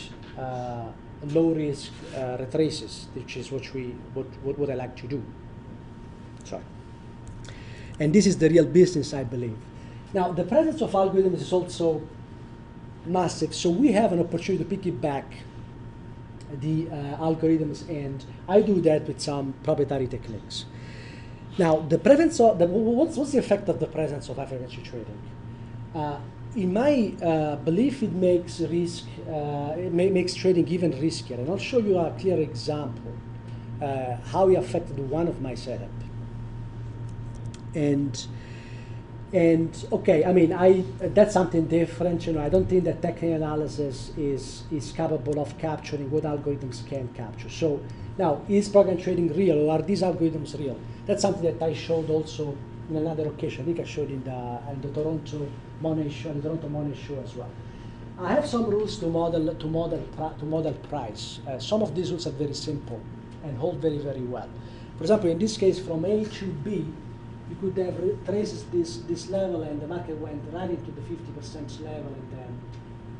[SPEAKER 3] low risk retraces, which is what I like to do. Sorry. And this is the real business, I believe. Now, the presence of algorithms is also massive. So we have an opportunity to piggyback the algorithms, and I do that with some proprietary techniques. Now, the presence of what's the effect of the presence of high-frequency trading? In my belief, it makes makes trading even riskier, and I'll show you a clear example how it affected one of my setup. And okay, I mean, that's something different. You know, I don't think that technical analysis is capable of capturing what algorithms can capture. So now, is program trading real, or are these algorithms real? That's something that I showed also in another occasion. I think I showed in the Toronto Money Show, as well. I have some rules to model price. Some of these rules are very simple and hold very, very well. For example, in this case, from A to B, you could have traced this level, and the market went right into the 50% level, and then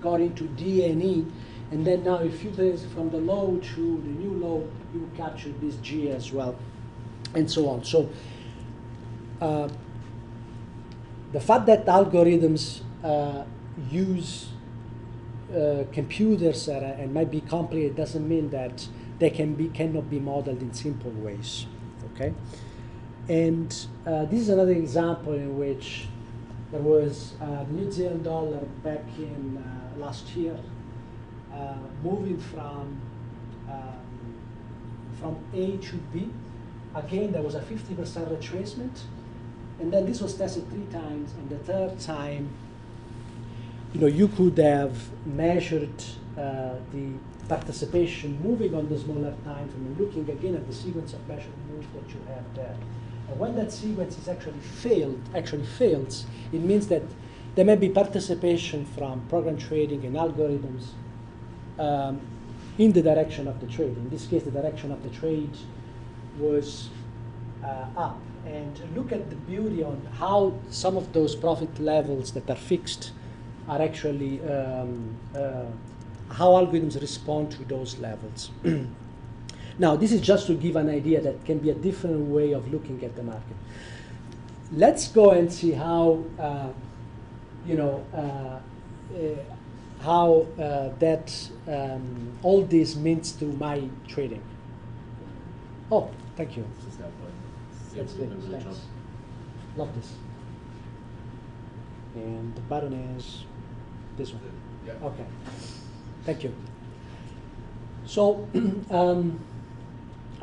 [SPEAKER 3] got into D and E, and then now if you trace from the low to the new low, you capture this G as well, and so on. So the fact that algorithms use computers and might be complicated doesn't mean that they cannot be modeled in simple ways. Okay. And this is another example in which there was the New Zealand dollar back in last year, moving from A to B. Again, there was a 50% retracement, and then this was tested 3 times, and the third time, you know, you could have measured the participation moving on the smaller time frame and looking again at the sequence of measured moves that you have there. And when that sequence is actually fails, it means that there may be participation from program trading and algorithms in the direction of the trade. In this case, the direction of the trade was up. And look at the beauty on how some of those profit levels that are fixed are actually how algorithms respond to those levels. Now, this is just to give an idea that can be a different way of looking at the market. Let's go and see how, all this means to my trading. Oh, thank you. That's good. Thanks. Love this. And the button is this one.
[SPEAKER 5] Yeah.
[SPEAKER 3] Okay. Thank you. So,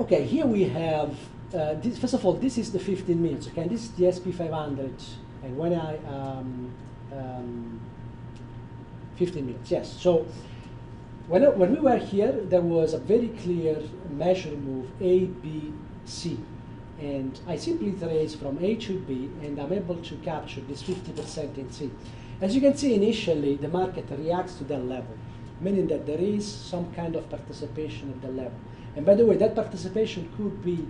[SPEAKER 3] okay, here we have, this, first of all, this is the 15 minutes, okay? This is the SP500, and when 15 minutes, yes. So, when we were here, there was a very clear measure move, A, B, C. And I simply trace from A to B, and I'm able to capture this 50% in C. As you can see, initially, the market reacts to that level, meaning that there is some kind of participation at the level. And by the way, that participation could be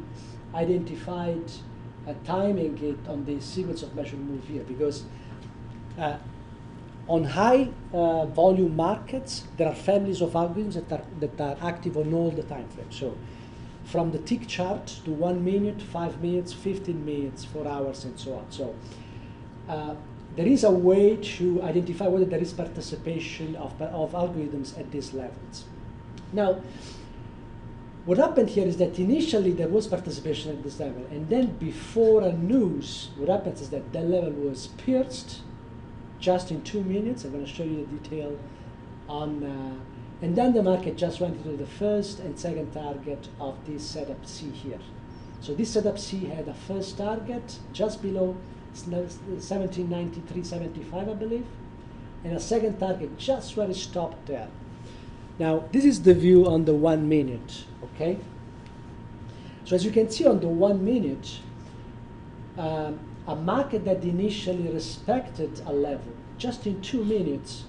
[SPEAKER 3] identified timing it on the sequence of measured move here, because on high volume markets, there are families of algorithms that are active on all the time frames. So from the tick chart to 1 minute, 5 minutes, 15 minutes, 4 hours, and so on. So there is a way to identify whether there is participation of algorithms at these levels. Now, what happened here is that initially there was participation at this level, and then before a news, what happens is that level was pierced just in 2 minutes. I'm going to show you the detail on, and then the market just went into the first and second target of this setup C here. So this setup C had a first target just below 1793.75, I believe, and a second target just where it stopped there. Now, this is the view on the 1 minute, okay? So as you can see on the 1 minute, a market that initially respected a level, just in 2 minutes,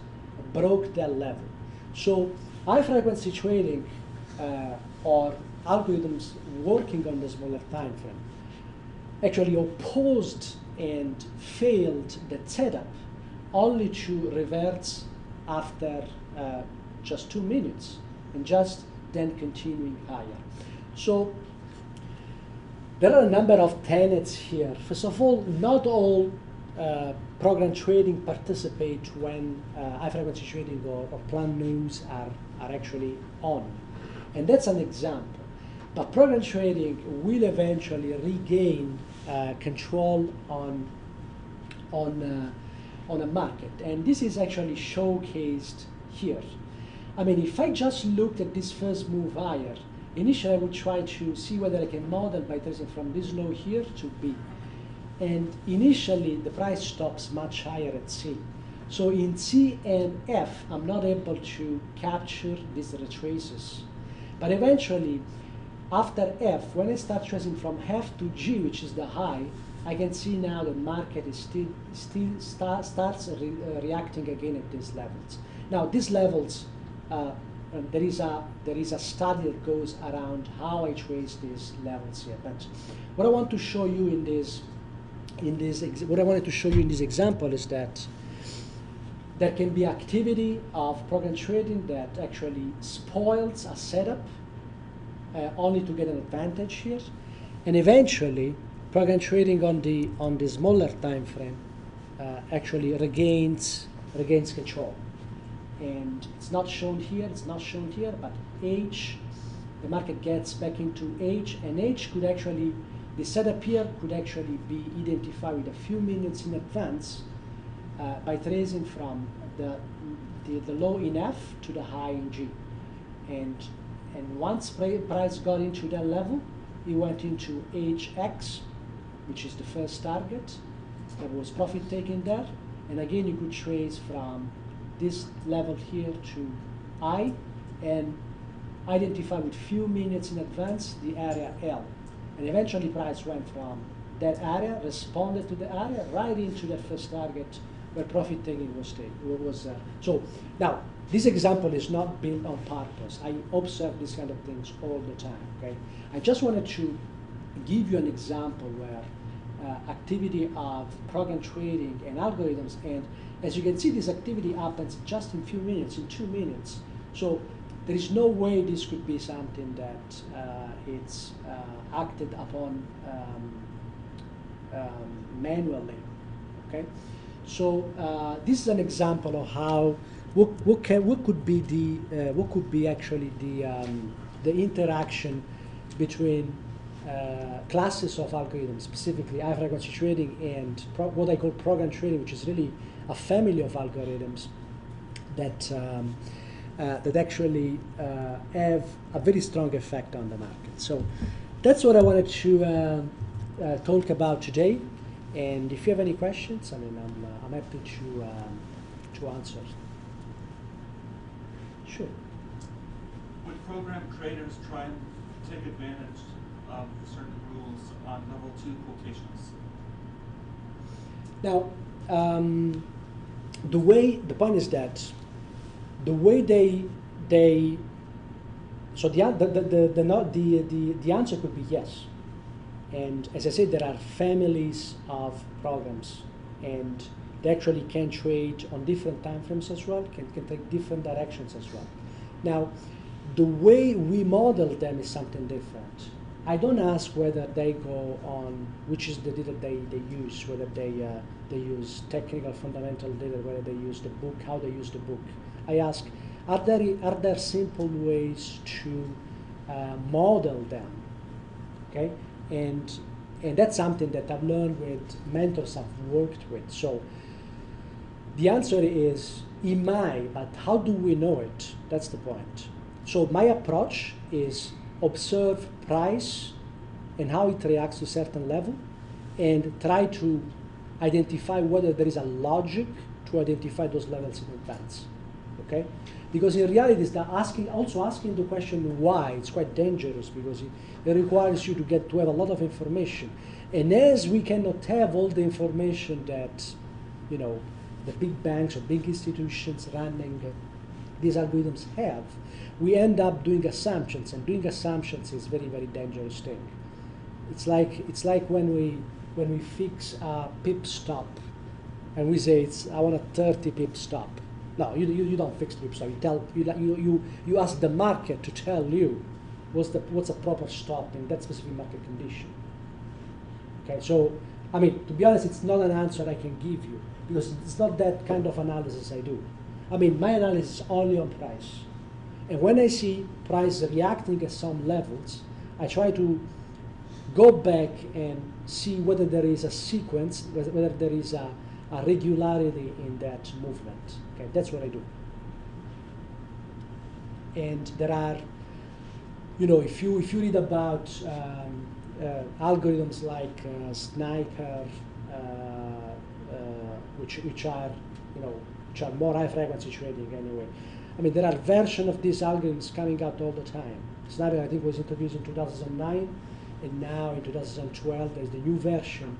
[SPEAKER 3] broke that level. So high frequency trading or algorithms working on the smaller time frame actually opposed and failed the setup only to revert after just 2 minutes and just then continuing higher. So there are a number of tenets here. First of all, not all program trading participate when high frequency trading or planned news are actually on. And that's an example. But program trading will eventually regain control on a market. And this is actually showcased here. I mean, if I just looked at this first move higher, initially I would try to see whether I can model by tracing from this low here to B. And initially the price stops much higher at C. So in C and F, I'm not able to capture these retraces. But eventually, after F, when I start tracing from F to G, which is the high, I can see now the market is starts reacting again at these levels. Now these levels, there is a study that goes around how I trace these levels here. But what I want to show you what I wanted to show you in this example is that there can be activity of program trading that actually spoils a setup only to get an advantage here, and eventually program trading on the smaller time frame actually regains control. And it's not shown here, but H, the market gets back into H, and H could actually, the setup here could actually be identified with a few minutes in advance by tracing from the low in F to the high in G. And once price got into that level, it went into HX, which is the first target. There was profit taken there. And again, you could trace from this level here to I and identify with few minutes in advance the area L. And eventually price went from that area, responded to the area, right into that first target where profit taking was so now, this example is not built on purpose. I observe these kind of things all the time, okay? I just wanted to give you an example where activity of program trading and algorithms, and as you can see, this activity happens just in few minutes, in 2 minutes. So there is no way this could be something that it's acted upon manually, okay? So this is an example of how what could be actually the interaction between classes of algorithms, specifically high frequency trading and what I call program trading, which is really a family of algorithms that that actually have a very strong effect on the market. So that's what I wanted to talk about today. And if you have any questions, I mean, I'm happy to answer. Sure.
[SPEAKER 5] Would program traders try and take advantage of certain rules on level 2 quotations?
[SPEAKER 3] Now, the point is that the way so the answer could be yes. And as I said, there are families of programs, and they actually can trade on different time frames as well, can take different directions as well. Now, the way we model them is something different. I don't ask whether they go on, which is the data they use, whether they use technical fundamental data, whether they use the book, how they use the book. I ask, are there simple ways to model them, okay? And that's something that I've learned with mentors I've worked with. So the answer is, but how do we know it? That's the point. So my approach is observe price and how it reacts to a certain level, and try to identify whether there is a logic to identify those levels in advance. Okay? Because in reality, it's asking the question why. It's quite dangerous because it requires you to have a lot of information. And as we cannot have all the information that, you know, the big banks or big institutions running these algorithms have, we end up doing assumptions, and doing assumptions is very, very dangerous thing. It's like when we fix a pip stop, and we say I want a 30 pip stop. No, you don't fix pip stop. You ask the market to tell you what's a proper stop in that specific market condition. Okay, so I mean, to be honest, it's not an answer I can give you because it's not that kind of analysis I do. I mean, my analysis is only on price. And when I see price reacting at some levels, I try to go back and see whether there is a sequence, whether there is a regularity in that movement. Okay, that's what I do. And there are, you know, if you read about algorithms like Sniper, which are, you know, which are more high frequency trading anyway. I mean, there are versions of these algorithms coming out all the time. Sniper, I think, was introduced in 2009, and now in 2012 there's the new version,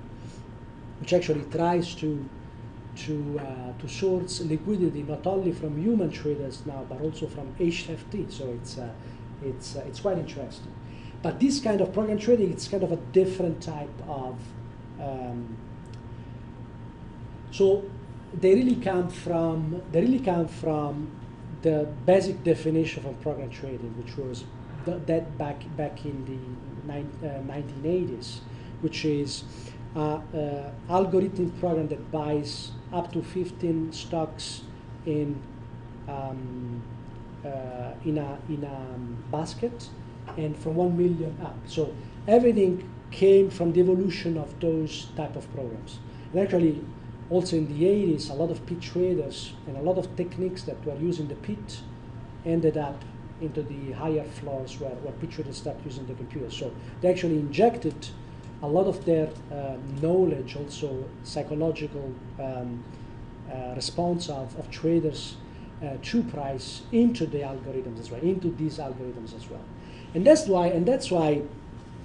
[SPEAKER 3] which actually tries to source liquidity not only from human traders now, but also from HFT. So it's quite interesting. But this kind of program trading, it's kind of a different type of. So they really come from the basic definition of program trading, which was that back in the 1980s, which is algorithmic program that buys up to 15 stocks in a basket, and from 1 million up. So everything came from the evolution of those type of programs. And actually, also in the 80s, a lot of pit traders and a lot of techniques that were used in the pit ended up into the higher floors where pit traders start using the computer. So they actually injected a lot of their knowledge, also psychological response of traders to price into the algorithms as well, into these algorithms as well. And that's why,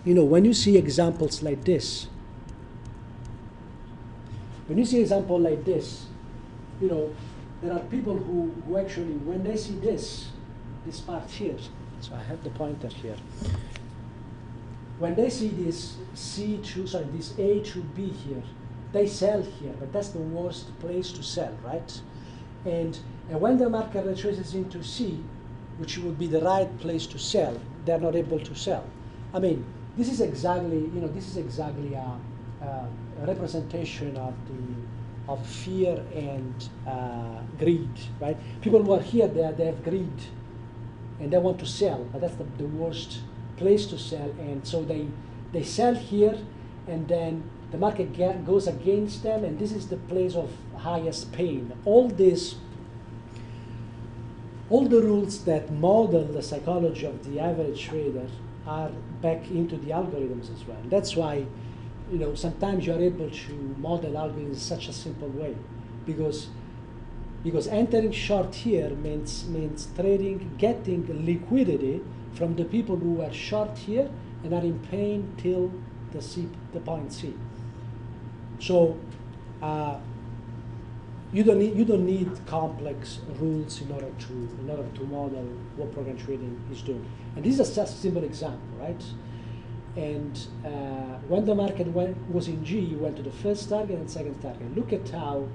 [SPEAKER 3] you know, when you see examples like this, you know, there are people who actually, when they see this part here, so I have the pointer here. When they see this this A to B here, they sell here, but that's the worst place to sell, right? And when the market retraces into C, which would be the right place to sell, they're not able to sell. I mean, this is exactly a representation of fear and greed, right? People who are here, they have greed, and they want to sell, but that's the worst place to sell, and so they sell here, and then the market goes against them, and this is the place of highest pain. All the rules that model the psychology of the average trader are back into the algorithms as well. And that's why, you know, sometimes you are able to model algorithms in such a simple way, because entering short here means trading, getting liquidity from the people who are short here and are in pain till the point C. So you don't need complex rules in order to model what program trading is doing. And this is just a simple example, right? And when the market was in G, you went to the first target and second target. Look at how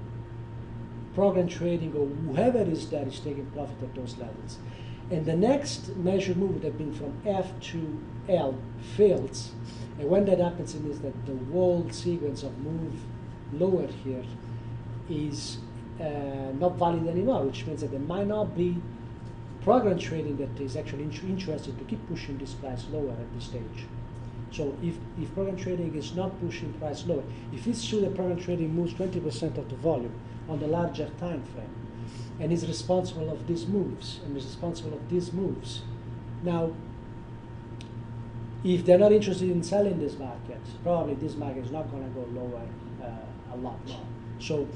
[SPEAKER 3] program trading, or whoever is there, is taking profit at those levels. And the next measured move would have been from F to L fails. And when that happens, it means that the whole sequence of move lower here is not valid anymore, which means that there might not be program trading that is actually interested to keep pushing this price lower at this stage. So if program trading is not pushing price lower, if it's true that program trading moves 20% of the volume on the larger time frame, and is responsible of these moves, and is responsible of these moves. Now, if they're not interested in selling this market, probably this market is not going to go lower a lot more. So,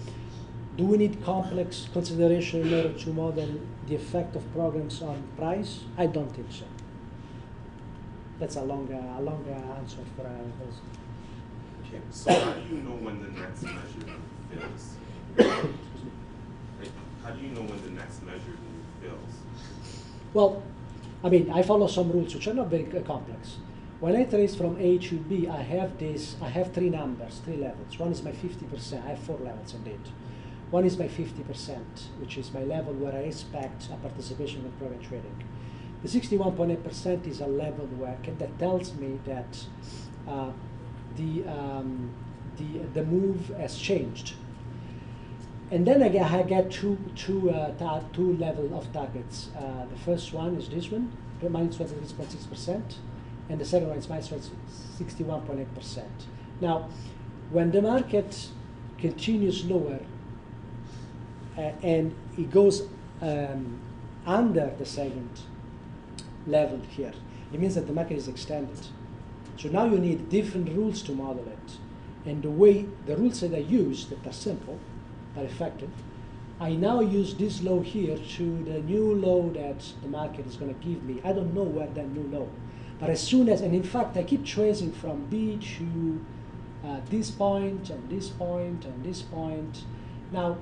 [SPEAKER 3] do we need complex consideration in order to model the effect of programs on price? I don't think so. That's a longer answer for this.
[SPEAKER 6] Okay, so how do you know when the next measure fails? How do you know when the next measure fails?
[SPEAKER 3] Well, I mean, I follow some rules which are not very complex. When I trace from A to B, I have three numbers, three levels. One is my 50%. I have 4 levels indeed. One is my 50%, which is my level where I expect a participation in program trading. The 61.8% is a level that tells me that the move has changed. And then I get two level of targets. The first one is this one, minus 26.6%, and the second one is minus 61.8%. Now, when the market continues lower and it goes under the second level here, it means that the market is extended. So now you need different rules to model it. And the rules that I use, that are simple, but effective, I now use this low here to the new low that the market is going to give me. I don't know where that new low. But as soon as, and in fact, I keep tracing from B to this point, and this point, and this point. Now,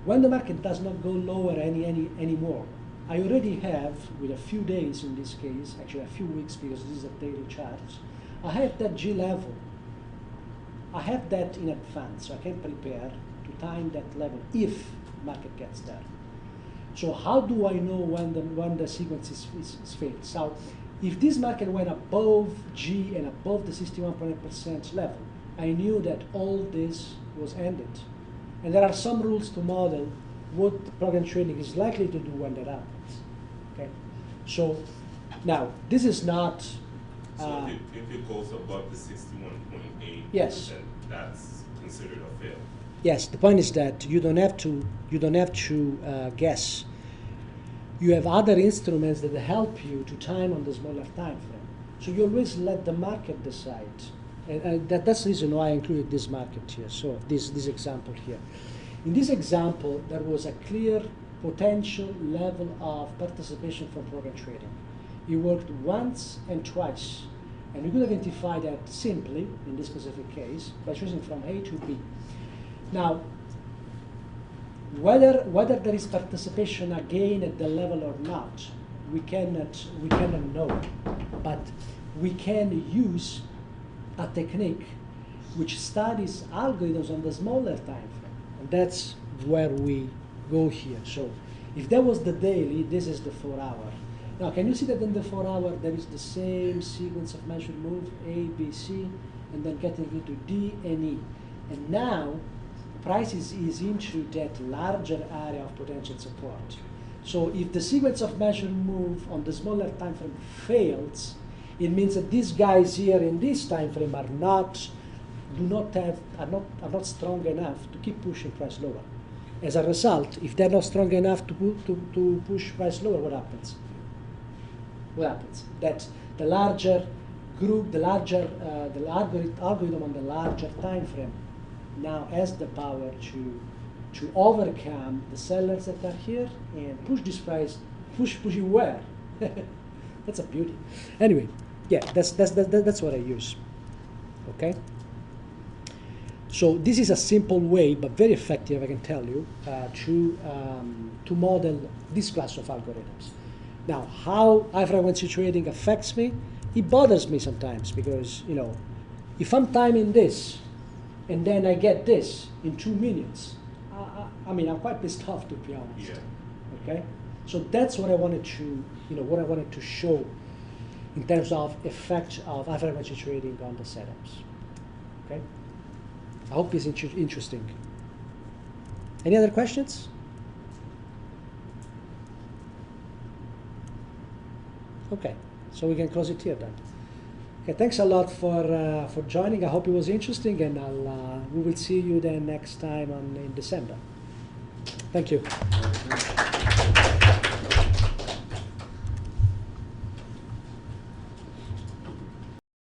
[SPEAKER 3] when the market does not go lower anymore, I already have, with a few days in this case, actually a few weeks because this is a daily chart, I have that G level. I have that in advance, so I can prepare to time that level if market gets there. So how do I know when the sequence is failed? So if this market went above G and above the 61.8% level, I knew that all this was ended. And there are some rules to model what program trading is likely to do when that happens. Okay, so now this is not.
[SPEAKER 6] So if it goes above the 61.8,
[SPEAKER 3] yes,
[SPEAKER 6] then that's considered a fail.
[SPEAKER 3] Yes, the point is that you don't have to guess. You have other instruments that help you to time on the smaller time frame. So you always let the market decide. And that's the reason why I included this market here, so this example here. In this example, there was a clear potential level of participation from program trading. It worked once and twice. And we could identify that simply, in this specific case, by choosing from A to B. Now, whether there is participation again at the level or not, we cannot know. But we can use a technique which studies algorithms on the smaller time frame. And that's where we go here. So if that was the daily, this is the 4 hour. Now, can you see that in the 4 hour there is the same sequence of measured move, A, B, C, and then getting into D and E. And now, price is into that larger area of potential support. So if the sequence of measured move on the smaller time frame fails, it means that these guys here in this time frame are not strong enough to keep pushing price lower. As a result, if they're not strong enough to push price lower, what happens? What happens? That the larger group, the algorithm on the larger time frame now has the power to overcome the sellers that are here and push this price, push it where? That's a beauty. Anyway, yeah, that's what I use. Okay. So this is a simple way, but very effective, I can tell you, to model this class of algorithms. Now, how high frequency trading affects me, it bothers me sometimes because, if I'm timing this and then I get this in 2 minutes, I'm quite pissed off, to be honest.
[SPEAKER 6] Yeah.
[SPEAKER 3] Okay, so that's what I wanted to, show in terms of effect of high frequency trading on the setups. Okay, I hope it's interesting. Any other questions? Okay, so we can close it here then. Okay, thanks a lot for joining. I hope it was interesting, and we will see you then next time in December. Thank you.